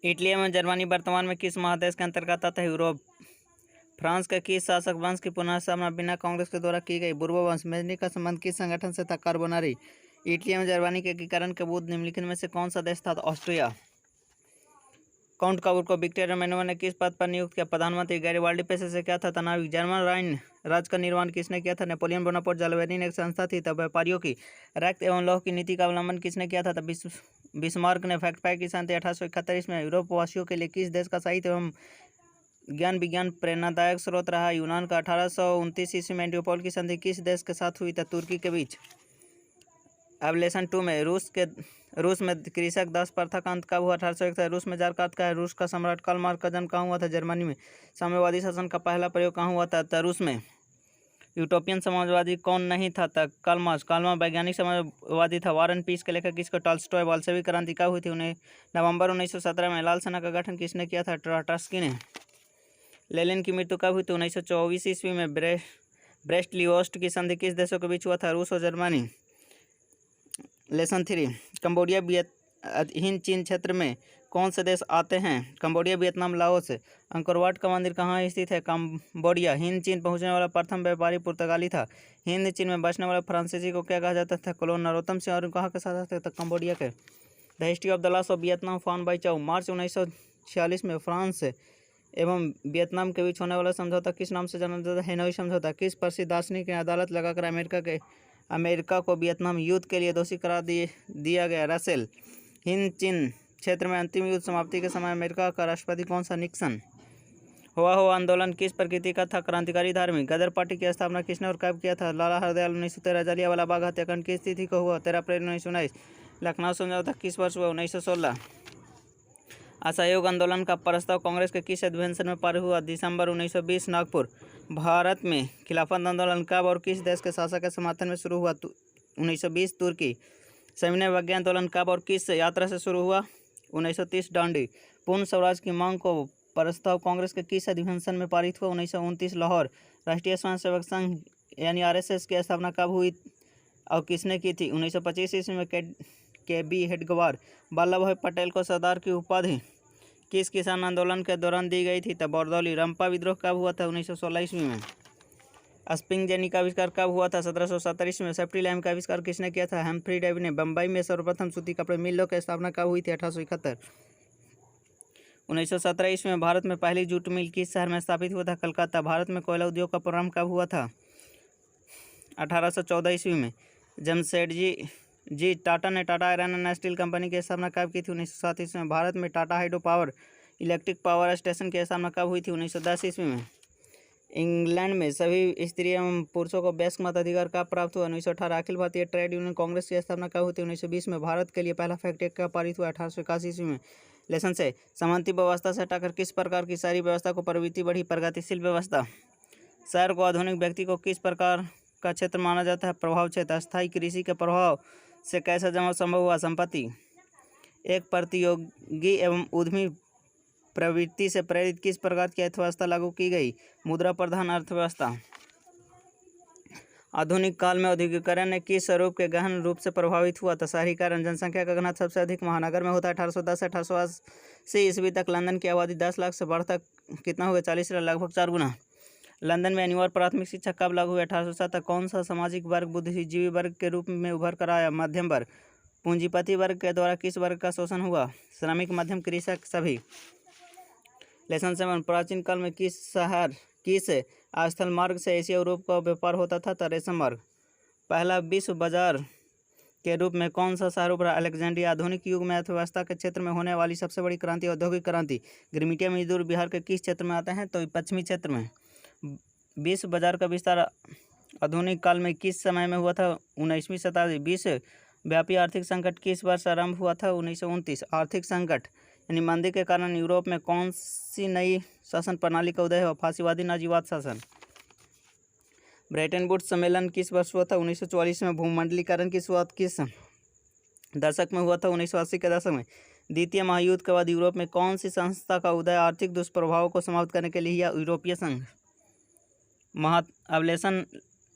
Italy एवं Germany वर्तमान में किस महादेश के अंतर्गत आता है? यूरोप। फ्रांस के किस शासक वंश की पुनर्स्थापना बिना कांग्रेस के द्वारा की गई? बुर्बो वंश। मेजनी का संबंध किस संगठन से था? कार्बोनारी। इटली एवं जर्मनी के एकीकरण के पूर्व निम्नलिखित में से कौन सा देश था? ऑस्ट्रिया। काउंट कपूर को विक्टोरिया मैनुअल ने किस पद पर नियुक्त किया? प्रधानमंत्री। गैरिबाल्डी पेशे से क्या था? तनावी। जर्मन राइन राज्य का निर्माण किसने किया था? Napoleon Bonaparte. जालवेरिन एक संस्था थी तब व्यापारियों की। रक्त एवं लौह की नीति का अवलंबन किसने किया था? तब बिस्मार्क ने। फैक्ट फाइव की शांति 1871 में। यूरोप वासियों के लिए किस देश का साहित्य एवं ज्ञान विज्ञान प्रेरणादायक स्रोत रहा? यूनान का। 1829 ईस्वी में एंटियोपॉल की संधि किस देश के साथ हुई था? तुर्की के बीच। अब लेसन 2 में रूस में कृषक दास प्रथा का अंत कब हुआ? 1801 से। रूस में जार का अर्थ क्या है? रूस का सम्राट। कार्ल मार्क्स का जन्म कहाँ हुआ था? जर्मनी में। साम्यवादी शासन का पहला प्रयोग कहाँ हुआ था? रूस में। यूटोपियन समाजवादी कौन नहीं था? Karl Marx. वैज्ञानिक समाजवादी था। वार एंड पीस के लेखक किसको? टॉल्स्टॉय। बोल्शेविक क्रांति कब हुई थी? नवंबर 1917 में। लाल सेना का गठन किसने किया था? ट्रॉट्स्की ने। लेनिन की मृत्यु कब हुई थी? 1924 ईस्वी में। ब्रेस्ट लियोस्ट की संधि किस देशों के बीच हुआ था? रूस और जर्मनी। लेसन 3 कंबोडिया हिंद चीन क्षेत्र में कौन से देश आते हैं? Cambodia, Vietnam, Laos. Angkor Wat का मंदिर कहाँ स्थित है? कंबोडिया। हिंद चीन पहुंचने वाला प्रथम व्यापारी पुर्तगाली था। हिंद चीन में बसने वाले फ्रांसीसी को क्या कहा जाता था? कोलोन। नरोत्तम सिंह और कहाँ के साथ था? कंबोडिया के। The history of the loss of Vietnam Phan Boi Chau. मार्च 1946 में फ्रांस एवं वियतनाम के बीच होने वाला समझौता किस नाम से जाना जाता है? हेनोई समझौता। किस प्रसिद्ध दार्शनिक ने अदालत लगाकर अमेरिका को वियतनाम युद्ध के लिए दोषी करार दिया गया? रसेल। हिंद चीन क्षेत्र में अंतिम युद्ध समाप्ति के समय अमेरिका का राष्ट्रपति कौन सा? निक्सन। हुआ आंदोलन किस प्रकृति का था? क्रांतिकारी धार्मिक। गदर पार्टी की स्थापना किसने और कब किया था? लाला हरदयाल। 1913। जलियांवाला बाग हत्याकांड किस तिथि को हुआ? 13 अप्रैल 1919। लखनऊ समझौता किस वर्ष हुआ? 1916। असहयोग आंदोलन का प्रस्ताव कांग्रेस के किस अधिवेशन में पारित हुआ? दिसंबर 1920, नागपुर। भारत में खिलाफत आंदोलन कब और किस देश के शासक के समर्थन में शुरू हुआ? 1920, तुर्की। सविनय अवज्ञा आंदोलन कब और किस यात्रा से शुरू हुआ? 1930, डांडी। पूर्ण स्वराज की मांग को प्रस्ताव कांग्रेस के किस अधिवेशन में पारित हुआ? 1929, लाहौर। राष्ट्रीय स्वयंसेवक संघ यानी आरएसएस की स्थापना कब हुई और किसने की थी? 1925 ईस्वी में। के.बी. हेडगेवार। वल्लभ भाई पटेल को सरदार की उपाधि किस किसान आंदोलन के दौरान दी गई थी? तब बरदौली। रंपा विद्रोह कब हुआ था? 1916 ईस्वी में। स्प्रिंग जेनी का आविष्कार कब हुआ था? 1770 ईस्वी में। सेफ्टी लैम्प का आविष्कार किसने किया था? हम्फ्री डेवी ने। बम्बई में सर्वप्रथम सूती कपड़े मिलों की स्थापना कब हुई थी? 1871। 1917 ईस्वी में भारत में पहली जूट मिल किस शहर में स्थापित हुआ था? कलकत्ता। भारत में कोयला उद्योग का प्रारंभ कब हुआ था? 1814 ईस्वी में। जमशेदजी टाटा ने Tata iron and steel company की स्थापना कब की थी? 1907 ईस्वी में। भारत में Tata hydro power electric power station की स्थापना कब हुई थी? 1910 ईस्वी में। इंग्लैंड में सभी स्त्री एवं पुरुषों को वयस्क मताधिकार कब प्राप्त हुआ? 1918। अखिल भारतीय ट्रेड यूनियन कांग्रेस की स्थापना कब हुई थी? 1920 में। भारत के लिए पहला फैक्ट एक्ट कब पारित हुआ? 1881 ईस्वी में। लेसन से सामंती व्यवस्था से हटाकर किस प्रकार की शहरी व्यवस्था को प्रवृत्ति बढ़ी? प्रगतिशील व्यवस्था। शहर को आधुनिक व्यक्ति को किस प्रकार का क्षेत्र माना जाता है? प्रभाव क्षेत्र। अस्थायी कृषि के प्रभाव से कैसा जमा संभव हुआ? संपत्ति। एक प्रतियोगी एवं उद्यमी प्रवृत्ति से प्रेरित किस प्रकार की अर्थव्यवस्था लागू की गई? मुद्रा प्रधान अर्थव्यवस्था। आधुनिक काल में औद्योगिकरण ने किस स्वरूप के गहन रूप से प्रभावित हुआ था? शहरीकरण। जनसंख्या का घनत्व सबसे अधिक महानगर में होता है। 1810 से 1880 ईस्वी तक लंदन की आबादी 10 लाख से बढ़कर कितना हो गया? 40 लाख, लगभग 4 गुना। लंदन में अनिवार्य प्राथमिक शिक्षा कब लागू हुई? 1807 तक। कौन सा सामाजिक वर्ग बुद्धिजीवी वर्ग के रूप में उभर कर आया? मध्यम वर्ग। पूंजीपति वर्ग के द्वारा किस वर्ग का शोषण हुआ? श्रमिक, मध्यम, कृषक, सभी। लेसन 7 प्राचीन काल में किस स्थल मार्ग से एशिया यूरोप का व्यापार होता था? रेशम मार्ग। पहला विश्व बाजार के रूप में कौन सा शहर उभरा? अलेक्जेंड्रिया। आधुनिक युग में अर्थव्यवस्था के क्षेत्र में होने वाली सबसे बड़ी क्रांति औद्योगिक क्रांति। गिरमिटिया मजदूर बिहार के किस क्षेत्र में आते हैं? तो पश्चिमी क्षेत्र में। विश्व बाजार का विस्तार आधुनिक काल में किस समय में हुआ था? 19वीं शताब्दी। विश्व व्यापी आर्थिक संकट किस वर्ष आरंभ हुआ था? 1929। आर्थिक संकट यानी मंदी के कारण यूरोप में कौन सी नई शासन प्रणाली का उदय हुआ? फांसीवादी नाजीवाद शासन। ब्रेटन वुड्स सम्मेलन किस वर्ष हुआ था? 1944 में। भूमंडलीकरण की शुरुआत किस दशक में हुआ था? 1980 के दशक में। द्वितीय महायुद्ध के बाद यूरोप में कौन सी संस्था का उदय आर्थिक दुष्प्रभावों को समाप्त करने के लिए हुआ? यूरोपीय संघ। Lesson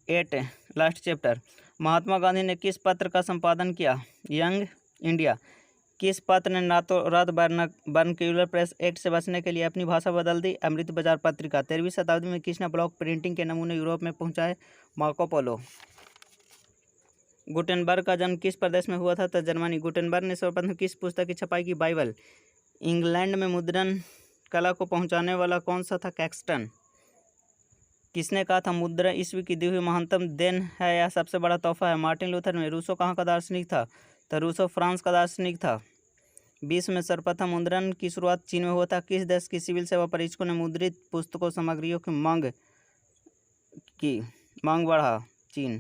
8 last chapter. Mahatma Gandhi ने किस पत्र का संपादन किया? Young India. किस पात्र ने रातों रात बर्नक्यूलर प्रेस एक्ट से बचने के लिए अपनी भाषा बदल दी? अमृत बाजार पत्रिका। 13वीं शताब्दी में किसने ब्लॉक प्रिंटिंग के नमूने यूरोप में पहुंचाए? Marco Polo. गुटेनबर्ग का जन्म किस प्रदेश में हुआ था? तो जर्मनी। गुटेनबर्ग ने सर्वप्रथम किस पुस्तक की छपाई की? बाइबल। इंग्लैंड में मुद्रण कला को पहुंचाने वाला कौन सा था? कैक्सटन। किसने कहा था मुद्रा ईश्वर की दी हुई महानतम देन है या सबसे बड़ा तोहफा है? मार्टिन लूथर ने। रूसो कहाँ का दार्शनिक था? तो रूसो फ्रांस का दार्शनिक था। विश्व में सर्वप्रथम मुद्रण की शुरुआत चीन में हुआ था। किस देश की सिविल सेवा परीक्षकों ने मुद्रित पुस्तकों सामग्रियों की मांग बढ़ा? चीन।